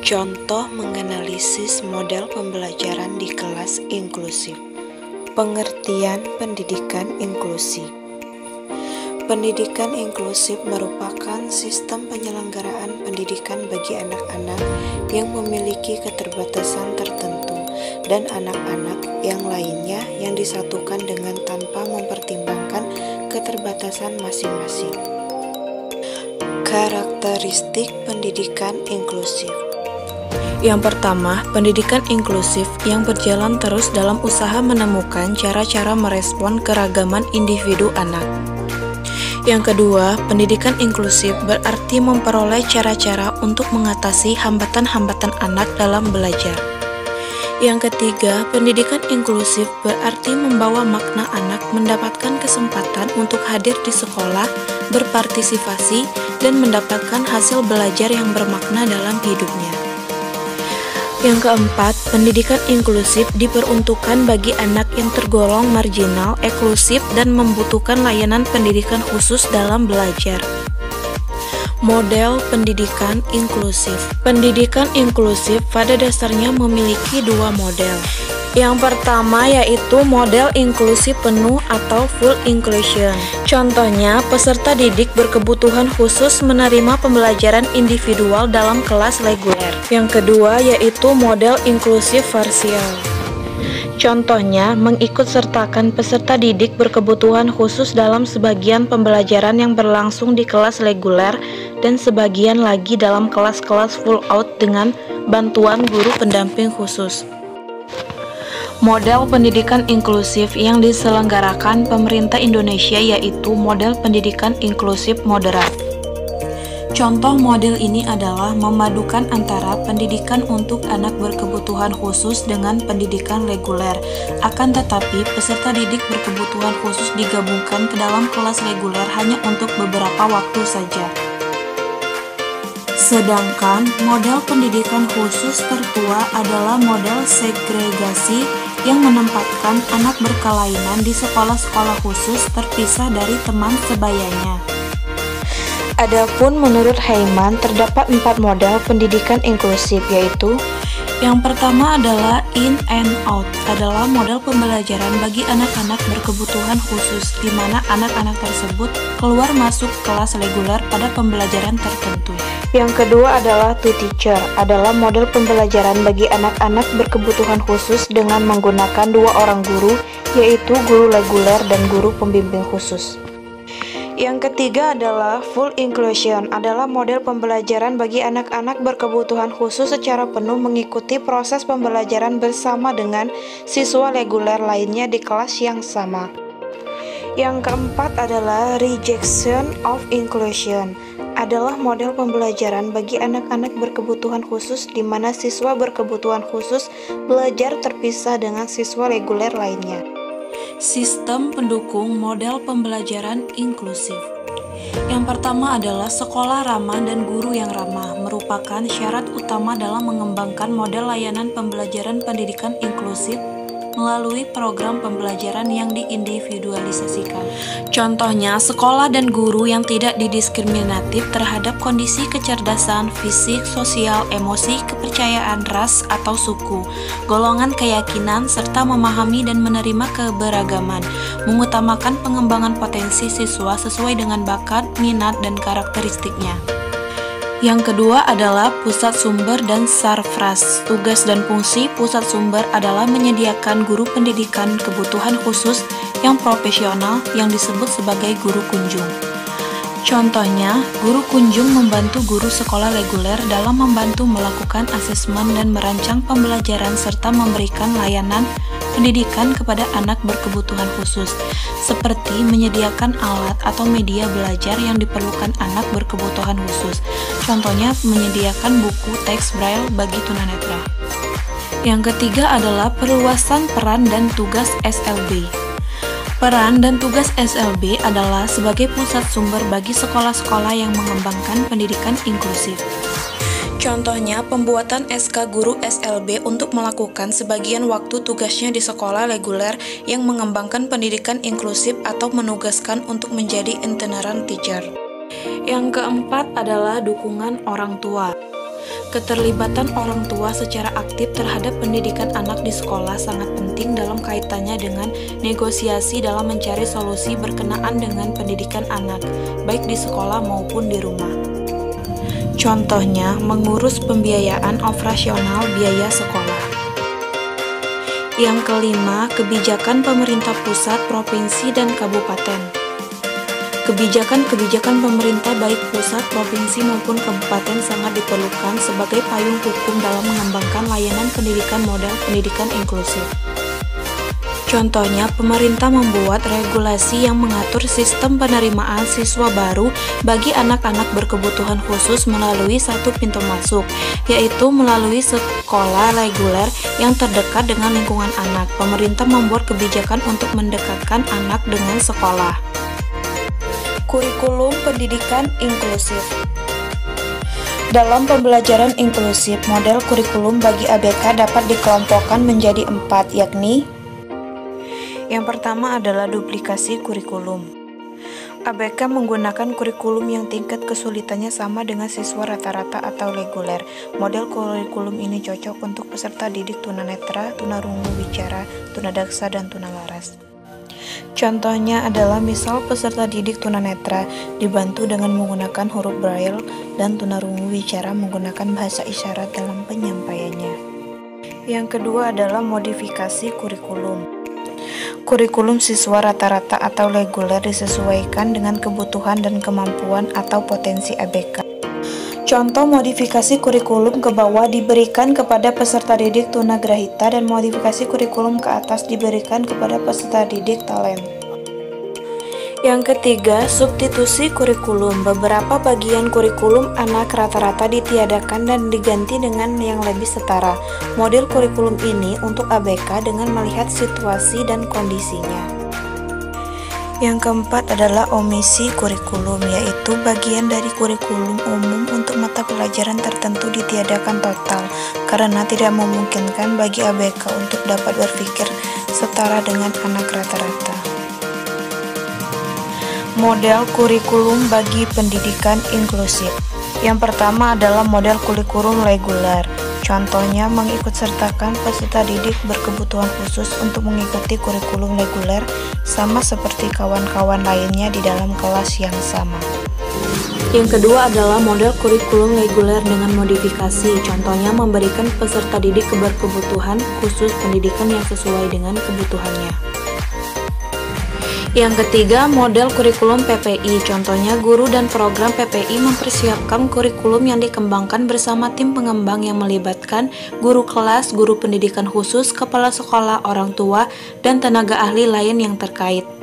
Contoh menganalisis model pembelajaran di kelas inklusif. Pengertian pendidikan inklusi. Pendidikan inklusif merupakan sistem penyelenggaraan pendidikan bagi anak-anak yang memiliki keterbatasan tertentu dan anak-anak yang lainnya yang disatukan dengan tanpa mempertimbangkan keterbatasan masing-masing. Karakteristik pendidikan inklusif. Yang pertama, pendidikan inklusif yang berjalan terus dalam usaha menemukan cara-cara merespon keragaman individu anak. Yang kedua, pendidikan inklusif berarti memperoleh cara-cara untuk mengatasi hambatan-hambatan anak dalam belajar. Yang ketiga, pendidikan inklusif berarti membawa makna anak mendapatkan kesempatan untuk hadir di sekolah, berpartisipasi, dan mendapatkan hasil belajar yang bermakna dalam hidupnya. Yang keempat, pendidikan inklusif diperuntukkan bagi anak yang tergolong marginal, eksklusif, dan membutuhkan layanan pendidikan khusus dalam belajar. Model pendidikan inklusif. Pendidikan inklusif pada dasarnya memiliki dua model. Yang pertama yaitu model inklusi penuh atau full inclusion. Contohnya, peserta didik berkebutuhan khusus menerima pembelajaran individual dalam kelas reguler. Yang kedua yaitu model inklusif parsial. Contohnya, mengikutsertakan peserta didik berkebutuhan khusus dalam sebagian pembelajaran yang berlangsung di kelas reguler dan sebagian lagi dalam kelas-kelas full out dengan bantuan guru pendamping khusus. Model pendidikan inklusif yang diselenggarakan pemerintah Indonesia yaitu model pendidikan inklusif moderat. Contoh model ini adalah memadukan antara pendidikan untuk anak berkebutuhan khusus dengan pendidikan reguler. Akan tetapi, peserta didik berkebutuhan khusus digabungkan ke dalam kelas reguler hanya untuk beberapa waktu saja. Sedangkan model pendidikan khusus tertua adalah model segregasi yang menempatkan anak berkelainan di sekolah-sekolah khusus terpisah dari teman sebayanya. Adapun menurut Heyman terdapat 4 model pendidikan inklusif yaitu yang pertama adalah in and out, adalah model pembelajaran bagi anak-anak berkebutuhan khusus di mana anak-anak tersebut keluar masuk kelas reguler pada pembelajaran tertentu. Yang kedua adalah to teacher, adalah model pembelajaran bagi anak-anak berkebutuhan khusus dengan menggunakan 2 orang guru, yaitu guru reguler dan guru pembimbing khusus. Yang ketiga adalah full inclusion, adalah model pembelajaran bagi anak-anak berkebutuhan khusus secara penuh mengikuti proses pembelajaran bersama dengan siswa reguler lainnya di kelas yang sama. Yang keempat adalah rejection of inclusion, adalah model pembelajaran bagi anak-anak berkebutuhan khusus di mana siswa berkebutuhan khusus belajar terpisah dengan siswa reguler lainnya. Sistem pendukung model pembelajaran inklusif. Yang pertama adalah sekolah ramah dan guru yang ramah, merupakan syarat utama dalam mengembangkan model layanan pembelajaran pendidikan inklusif melalui program pembelajaran yang diindividualisasikan. Contohnya, sekolah dan guru yang tidak didiskriminatif terhadap kondisi kecerdasan, fisik, sosial, emosi, kepercayaan, ras atau suku, golongan keyakinan, serta memahami dan menerima keberagaman, mengutamakan pengembangan potensi siswa sesuai dengan bakat, minat, dan karakteristiknya. Yang kedua adalah pusat sumber dan sarfras. Tugas dan fungsi pusat sumber adalah menyediakan guru pendidikan kebutuhan khusus yang profesional yang disebut sebagai guru kunjung. Contohnya, guru kunjung membantu guru sekolah reguler dalam membantu melakukan asesmen dan merancang pembelajaran serta memberikan layanan pendidikan kepada anak berkebutuhan khusus, seperti menyediakan alat atau media belajar yang diperlukan anak berkebutuhan khusus. Contohnya, menyediakan buku teks braille bagi tunanetra. Yang ketiga adalah perluasan peran dan tugas SLB. Peran dan tugas SLB adalah sebagai pusat sumber bagi sekolah-sekolah yang mengembangkan pendidikan inklusif. Contohnya, pembuatan SK Guru SLB untuk melakukan sebagian waktu tugasnya di sekolah reguler yang mengembangkan pendidikan inklusif atau menugaskan untuk menjadi itinerant teacher. Yang keempat adalah dukungan orang tua. Keterlibatan orang tua secara aktif terhadap pendidikan anak di sekolah sangat penting dalam kaitannya dengan negosiasi dalam mencari solusi berkenaan dengan pendidikan anak, baik di sekolah maupun di rumah. Contohnya, mengurus pembiayaan operasional biaya sekolah. Yang kelima, kebijakan pemerintah pusat, provinsi, dan kabupaten. Kebijakan-kebijakan pemerintah baik pusat, provinsi maupun kabupaten sangat diperlukan sebagai payung hukum dalam mengembangkan layanan pendidikan model pendidikan inklusif. Contohnya, pemerintah membuat regulasi yang mengatur sistem penerimaan siswa baru bagi anak-anak berkebutuhan khusus melalui satu pintu masuk, yaitu melalui sekolah reguler yang terdekat dengan lingkungan anak. Pemerintah membuat kebijakan untuk mendekatkan anak dengan sekolah. Kurikulum pendidikan inklusif. Dalam pembelajaran inklusif, model kurikulum bagi ABK dapat dikelompokkan menjadi 4, yakni yang pertama adalah duplikasi kurikulum. ABK menggunakan kurikulum yang tingkat kesulitannya sama dengan siswa rata-rata atau reguler. Model kurikulum ini cocok untuk peserta didik tunanetra, tunarungu wicara, tunadaksa, dan tunalaras. Contohnya adalah misal peserta didik tunanetra dibantu dengan menggunakan huruf braille dan tunarungu wicara menggunakan bahasa isyarat dalam penyampaiannya. Yang kedua adalah modifikasi kurikulum. Kurikulum siswa rata-rata atau reguler disesuaikan dengan kebutuhan dan kemampuan atau potensi ABK. Contoh modifikasi kurikulum ke bawah diberikan kepada peserta didik tunagrahita dan modifikasi kurikulum ke atas diberikan kepada peserta didik talent. Yang ketiga, substitusi kurikulum. Beberapa bagian kurikulum anak rata-rata ditiadakan dan diganti dengan yang lebih setara. Model kurikulum ini untuk ABK dengan melihat situasi dan kondisinya. Yang keempat adalah omisi kurikulum, yaitu bagian dari kurikulum umum untuk mata pelajaran tertentu ditiadakan total karena tidak memungkinkan bagi ABK untuk dapat berpikir setara dengan anak rata-rata. Model kurikulum bagi pendidikan inklusif. Yang pertama adalah model kurikulum reguler. Contohnya mengikutsertakan peserta didik berkebutuhan khusus untuk mengikuti kurikulum reguler sama seperti kawan-kawan lainnya di dalam kelas yang sama. Yang kedua adalah model kurikulum reguler dengan modifikasi. Contohnya memberikan peserta didik berkebutuhan khusus pendidikan yang sesuai dengan kebutuhannya. Yang ketiga, model kurikulum PPI. Contohnya, guru dan program PPI mempersiapkan kurikulum yang dikembangkan bersama tim pengembang yang melibatkan guru kelas, guru pendidikan khusus, kepala sekolah, orang tua, dan tenaga ahli lain yang terkait.